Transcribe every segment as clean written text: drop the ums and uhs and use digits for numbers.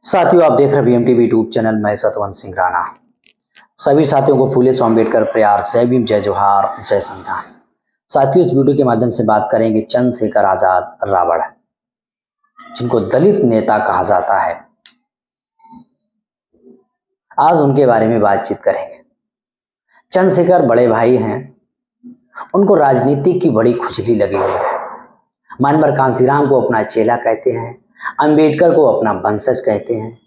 साथियों, आप देख रहे हैं बीएमटीवी यूट्यूब चैनल। मैं सतवंत सिंह राणा सभी साथियों को फूले सो अम्बेडकर प्यार, जय भीम, जय जोहार, जय संविधान। साथियों, इस वीडियो के माध्यम से बात करेंगे चंद्रशेखर आजाद रावण, जिनको दलित नेता कहा जाता है। आज उनके बारे में बातचीत करेंगे। चंद्रशेखर बड़े भाई हैं, उनको राजनीति की बड़ी खुजली लगी हुई है। मानवर कांशीराम को अपना चेला कहते हैं, अंबेडकर को अपना वंशज कहते हैं,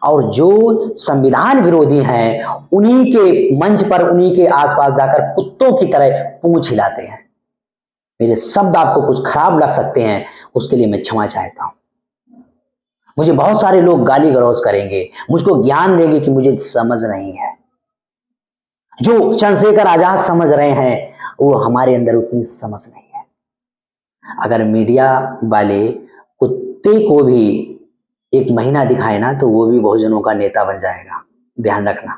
और जो संविधान विरोधी हैं उन्हीं के मंच पर, उन्हीं के आसपास जाकर कुत्तों की तरह पूंछ हिलाते हैं। मेरे शब्द आपको कुछ खराब लग सकते हैं, उसके लिए मैं क्षमा चाहता हूं। मुझे बहुत सारे लोग गाली गलौज करेंगे, मुझको ज्ञान देंगे कि मुझे समझ नहीं है। जो चंद्रशेखर आजाद समझ रहे हैं वो हमारे अंदर उतनी समझ नहीं है। अगर मीडिया वाले कुत्ते को भी एक महीना दिखाए ना तो वो भी बहुजनों का नेता बन जाएगा। ध्यान रखना।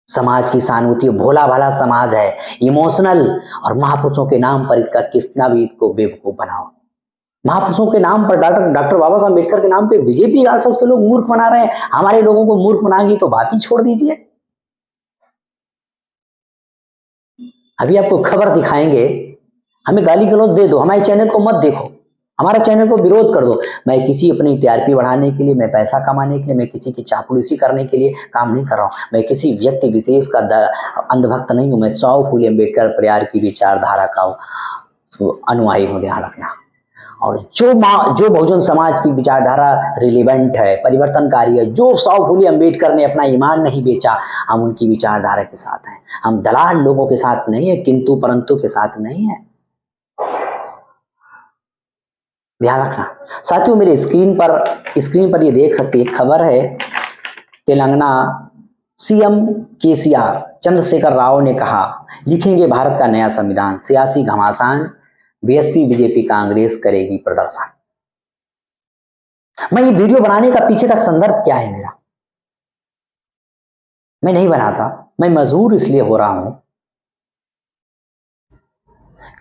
समाज की सहानुभूति, भोला भाला समाज है, इमोशनल, और महापुरुषों के नाम पर इसका कितना भी इसको बेवकूफ बनाओ। महापुरुषों के नाम पर, डॉक्टर बाबा साहब अम्बेडकर के नाम पे बीजेपी आरएसएस के लोग मूर्ख बना रहे हैं। हमारे लोगों को मूर्ख बनाएंगी तो बात ही छोड़ दीजिए। अभी आपको खबर दिखाएंगे, हमें गाली गलौज दे दो, हमारे चैनल को मत देखो, हमारा चैनल को विरोध कर दो। मैं किसी अपनी टीआरपी बढ़ाने के लिए, मैं पैसा कमाने के लिए, मैं किसी की चापलूसी करने के लिए काम नहीं कर रहा हूं। मैं किसी व्यक्ति विशेष का अंधभक्त नहीं हूं। मैं सौ फूले अम्बेडकर प्यार की विचारधारा का अनुयायी हूं। ध्यान रखना। और जो बहुजन समाज की विचारधारा रिलेवेंट है, परिवर्तनकारी है, जो सौ फूले अम्बेडकर ने अपना ईमान नहीं बेचा, हम उनकी विचारधारा के साथ हैं। हम दलाल लोगों के साथ नहीं है, किंतु परंतु के साथ नहीं है। ध्यान रखना। साथियों, मेरे स्क्रीन पर ये देख सकते हैं, खबर है तेलंगाना सीएम केसीआर चंद्रशेखर राव ने कहा, लिखेंगे भारत का नया संविधान, सियासी घमासान, बीएसपी बीजेपी कांग्रेस करेगी प्रदर्शन। मैं ये वीडियो बनाने का पीछे का संदर्भ क्या है मेरा, मैं नहीं बनाता, मैं मजबूर इसलिए हो रहा हूं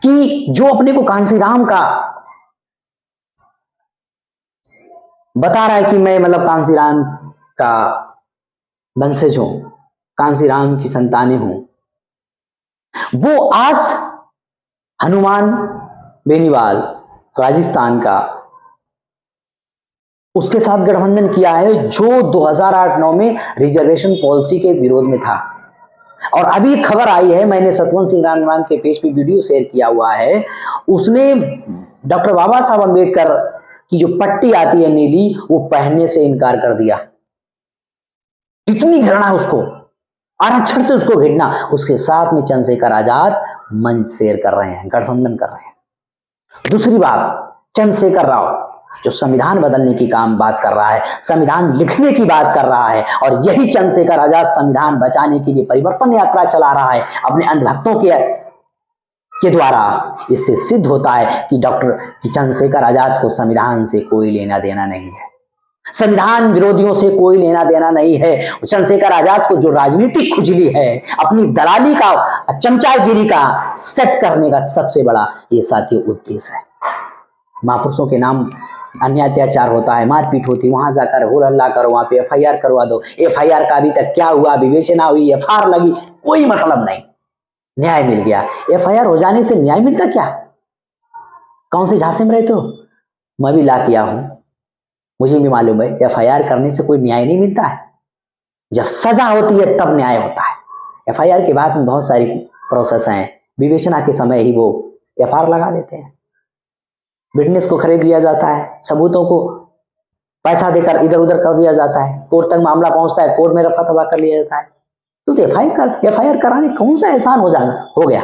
कि जो अपने को कांशीराम का बता रहा है कि मैं कांशीराम का वंशज हूं, कांशीराम की संतानें हूं, वो आज हनुमान बेनीवाल राजस्थान का, उसके साथ गठबंधन किया है, जो 2008-9 में रिजर्वेशन पॉलिसी के विरोध में था। और अभी खबर आई है, मैंने सतवंत सिंह राणा के पेज पे वीडियो शेयर किया हुआ है, उसने डॉक्टर बाबा साहब अम्बेडकर की जो पट्टी आती है नीली, वो पहनने से इनकार कर दिया। इतनी घृणा उसको, आरक्षण से उसको घृणा। उसके साथ में चंद्रशेखर आजाद मंच शेयर कर रहे हैं, गठबंधन कर रहे हैं। दूसरी बात, चंद्रशेखर राव जो संविधान बदलने की बात कर रहा है, संविधान लिखने की बात कर रहा है, और यही चंद्रशेखर आजाद संविधान बचाने के लिए परिवर्तन यात्रा चला रहा है अपने अंधभक्तों के द्वारा। इससे सिद्ध होता है कि चंद्रशेखर आजाद को संविधान से कोई लेना देना नहीं है, संविधान विरोधियों से कोई लेना देना नहीं है। चंद्रशेखर आजाद को जो राजनीतिक खुजली है, अपनी दलाली का, चमचागिरी का सेट करने का सबसे बड़ा ये साथियों उद्देश्य है। महापुरुषों के नाम अन्य अत्याचार होता है, मारपीट होती, वहां जाकर हो हल्ला करो, वहां पे एफआईआर करवा दो। एफआईआर का अभी तक क्या हुआ, विवेचना हुई, एफआईआर लगी, कोई मतलब नहीं, न्याय मिल गया। एफआईआर हो जाने से न्याय मिलता क्या? कौन से झांसे में रहते हो? मैं भी ला किया हूं, मुझे भी मालूम है एफआईआर करने से कोई न्याय नहीं मिलता है। जब सजा होती है तब न्याय होता है। एफआईआर के बाद में बहुत सारी प्रोसेस हैं, विवेचना के समय ही वो एफआईआर लगा देते हैं। विटनेस को खरीद लिया जाता है, सबूतों को पैसा देकर इधर उधर कर दिया जाता है, कोर्ट तक मामला पहुंचता है, कोर्ट में रफा दफा कर लिया जाता है। तो एफआईआर कराने कौन सा एहसान हो गया।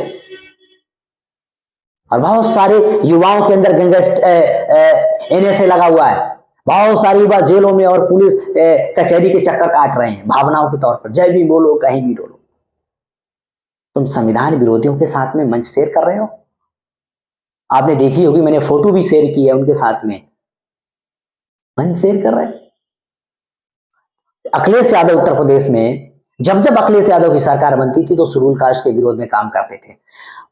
और बहुत सारे युवाओं के अंदर एनएसए लगा हुआ है, बहुत सारे युवा जेलों में और पुलिस कचहरी के चक्कर काट रहे हैं भावनाओं के तौर पर। जय भी बोलो, कहीं भी बोलो। तुम संविधान विरोधियों के साथ में मंच शेयर कर रहे हो। आपने देखी होगी, मैंने फोटो भी शेयर की है उनके साथ में, मंच शेयर कर रहे हैं। अखिलेश यादव उत्तर प्रदेश में, जब अखिलेश यादव की सरकार बनती थी तो शेड्यूल कास्ट के विरोध में काम करते थे।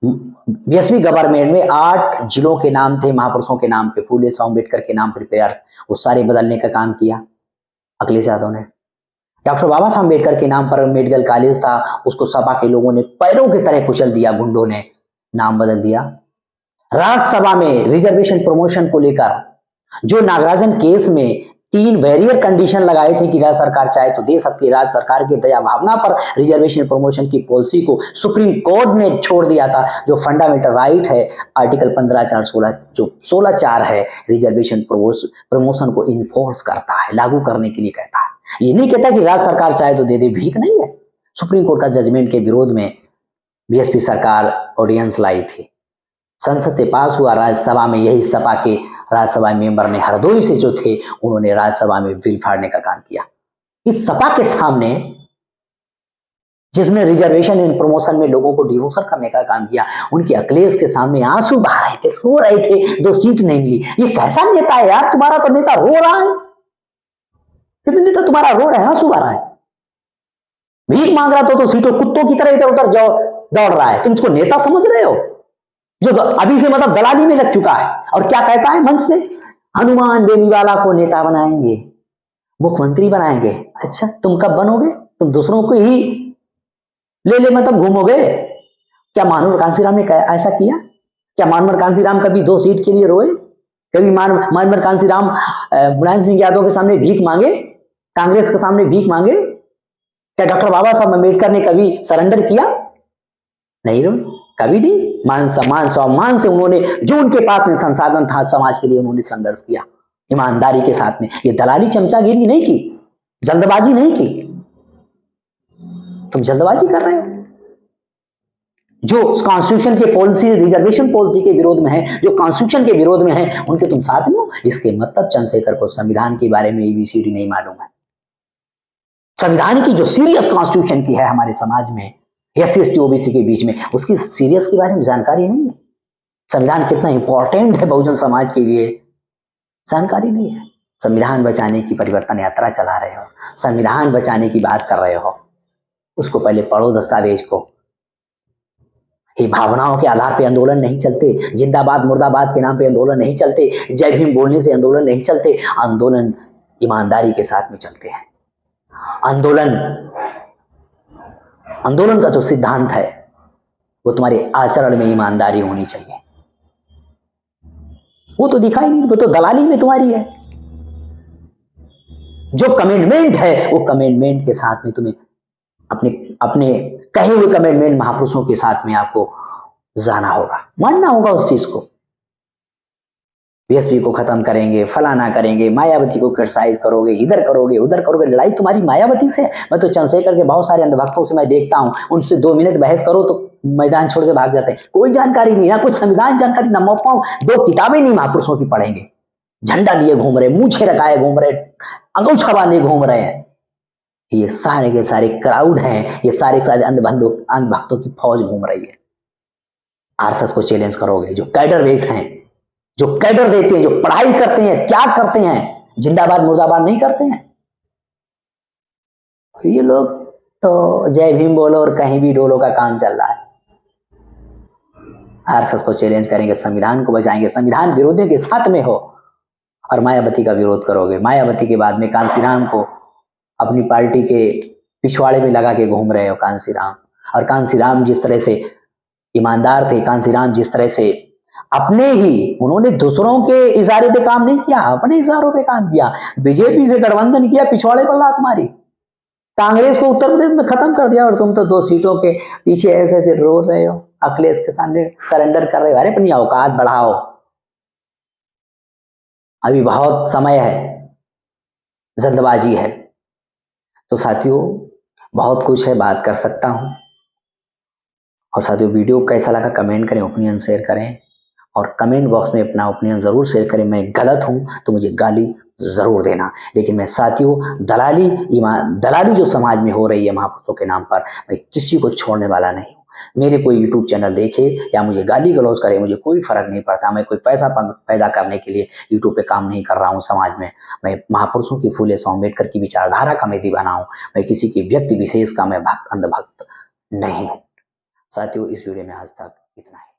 बीएसपी गवर्नमेंट में 8 जिलों के नाम थे महापुरुषों के नाम पे, फूले सो अम्बेडकर के नाम पर प्यार, वो सारे बदलने का काम किया। अखिलेश यादव ने। डॉक्टर बाबा साहब अम्बेडकर के नाम पर मेडिकल कॉलेज था, उसको सपा के लोगों ने पैरों की तरह कुचल दिया, गुंडों ने नाम बदल दिया। राज्यसभा में रिजर्वेशन प्रमोशन को लेकर जो नागराजन केस में 3 बैरियर कंडीशन लगाए थे कि राज्य सरकार चाहे तो दे सकती है, राज्य सरकार की दया भावना पर रिजर्वेशन प्रमोशन की पॉलिसी को सुप्रीम कोर्ट ने छोड़ दिया था। जो फंडामेंटल राइट है आर्टिकल 15(4)(16) जो 16(4) है, रिजर्वेशन प्रमोशन को इन्फोर्स करता है, लागू करने के लिए कहता है। ये नहीं कहता कि राज्य सरकार चाहे तो दे दे, भीख नहीं है। सुप्रीम कोर्ट का जजमेंट के विरोध में बीएसपी सरकार ऑर्डिनेंस लाई थी, संसद से पास हुआ, राज्यसभा में यही सपा के राज्यसभा मेंबर ने हरदोई से जो थे उन्होंने राज्यसभा में बिल फाड़ने का काम किया। इस सपा के सामने जिसने रिजर्वेशन इन प्रमोशन में लोगों को डिवोशन करने का काम किया, उनके अखिलेश के सामने आंसू बहा रहे थे, रो रहे थे, 2 सीट नहीं मिली। ये कैसा नेता है यार? तुम्हारा तो नेता रो रहा है, कितने नेता तुम्हारा रो रहा है, आंसू बहा रहा है, भीख मांग रहा तो सीटों कुत्तों की तरह इधर उधर दौड़ रहा है। तुम इसको नेता समझ रहे हो जो अभी से मतलब दलाली में लग चुका है? और क्या कहता है मंच से? हनुमान बेनीवाला को नेता बनाएंगे, मुख्यमंत्री बनाएंगे। अच्छा, तुम कब बनोगे? तुम दूसरों को ही ले मतलब घूमोगे? क्या मानवर कांसीराम ने ऐसा किया? क्या मानवर कांसीराम कभी 2 सीट के लिए रोए? कभी मानवर कांसीराम मुलायम सिंह यादव के सामने भीख मांगे, कांग्रेस के सामने भीख मांगे? क्या डॉक्टर बाबा साहब अम्बेडकर ने कभी सरेंडर किया? नहीं रोए, कभी नहीं। मान सम्मान सम्मान से उन्होंने जो उनके पास में संसाधन था समाज के लिए उन्होंने संघर्ष किया ईमानदारी के साथ में। ये दलाली चमचागिरी नहीं की, जल्दबाजी नहीं की। तुम जल्दबाजी कर रहे हो। जो कॉन्स्टिट्यूशन के पॉलिसी, रिजर्वेशन पॉलिसी के विरोध में है, जो कॉन्स्टिट्यूशन के विरोध में है, उनके तुम साथ में हो। इसके मतलब चंद्रशेखर को संविधान के बारे में एबीसीडी नहीं मालूम है। संविधान की जो सीरियस कॉन्स्टिट्यूशन की है हमारे समाज में, एससी एसटी ओबीसी के बीच में, उसकी सीरियस के बारे में जानकारी नहीं है। संविधान कितना इंपॉर्टेंट है बहुजन समाज के लिए, जानकारी नहीं है। संविधान बचाने की परिवर्तन यात्रा चला रहे हो, संविधान बचाने की बात कर रहे हो, उसको पहले पढ़ो दस्तावेज को। ये भावनाओं के आधार पे आंदोलन नहीं चलते, जिंदाबाद मुर्दाबाद के नाम पे आंदोलन नहीं चलते, जय भीम बोलने से आंदोलन नहीं चलते। आंदोलन ईमानदारी के साथ में चलते हैं। आंदोलन का जो सिद्धांत है वो तुम्हारे आचरण में ईमानदारी होनी चाहिए। वो तो दिखाई नहीं, वो तो दलाली में तुम्हारी है। जो कमिटमेंट है वो कमिटमेंट के साथ में तुम्हें अपने कहे हुए कमिटमेंट महापुरुषों के साथ में आपको जाना होगा, मानना होगा उस चीज को। बीएसपी को खत्म करेंगे, फलाना करेंगे, मायावती को क्रिटिसाइज करोगे, इधर करोगे उधर करोगे, लड़ाई तुम्हारी मायावती से। मैं तो चंद्रशेखर के बहुत सारे अंधभक्तों से मैं देखता हूं, उनसे 2 मिनट बहस करो तो मैदान छोड़ के भाग जाते हैं। कोई जानकारी नहीं, ना कुछ संविधान जानकारी, ना मौका, 2 किताबें नहीं महापुरुषों की पढ़ेंगे, झंडा लिए घूम रहे, मूछे रखाए घूम रहे, अंगूछा बांधे घूम रहे हैं। ये सारे के सारे क्राउड हैं, ये सारे अंधभक्तों की फौज घूम रही है। आरएसएस को चैलेंज करोगे, जो कैडर बेस हैं, जो कैडर देते हैं, जो पढ़ाई करते हैं, त्याग करते हैं, जिंदाबाद मुर्दाबाद नहीं करते हैं। ये लोग तो जय भीम बोलो और कहीं भी डोलो का काम चल रहा है। आरएसएस को चैलेंज करेंगे, संविधान को बचाएंगे, संविधान विरोधियों के साथ में हो, और मायावती का विरोध करोगे। मायावती के बाद में कांसीराम को अपनी पार्टी के पिछवाड़े में लगा के घूम रहे हो कांसीराम। और कांसीराम जिस तरह से ईमानदार थे, कांसीराम जिस तरह से अपने ही, उन्होंने दूसरों के इशारे पे काम नहीं किया, अपने इशारों पे काम किया। बीजेपी से गठबंधन किया, पिछवाड़े पर लात मारी, कांग्रेस को उत्तर प्रदेश में खत्म कर दिया, और तुम तो 2 सीटों के पीछे ऐसे ऐसे रो रहे हो, अखिलेश के सामने सरेंडर कर रहे हो। अरे अपनी औकात बढ़ाओ, अभी बहुत समय है, जल्दबाजी है। तो साथियों बहुत कुछ है, बात कर सकता हूं। और साथियों वीडियो कैसा लगा कमेंट करें, ओपिनियन शेयर करें, और कमेंट बॉक्स में अपना ओपिनियन जरूर शेयर करें। मैं गलत हूं तो मुझे गाली जरूर देना, लेकिन मैं साथियों दलाली जो समाज में हो रही है महापुरुषों के नाम पर, मैं किसी को छोड़ने वाला नहीं हूं। मेरे कोई यूट्यूब चैनल देखे या मुझे गाली गलौज करे, मुझे कोई फर्क नहीं पड़ता। मैं कोई पैसा पैदा करने के लिए यूट्यूब पे काम नहीं कर रहा हूँ समाज में। मैं महापुरुषों की, फूले शाह अम्बेडकर की विचारधारा का मैं दीवाना हूँ। मैं किसी की व्यक्ति विशेष का मैं अंधभक्त नहीं हूँ। साथियों इस वीडियो में आज तक इतना ही।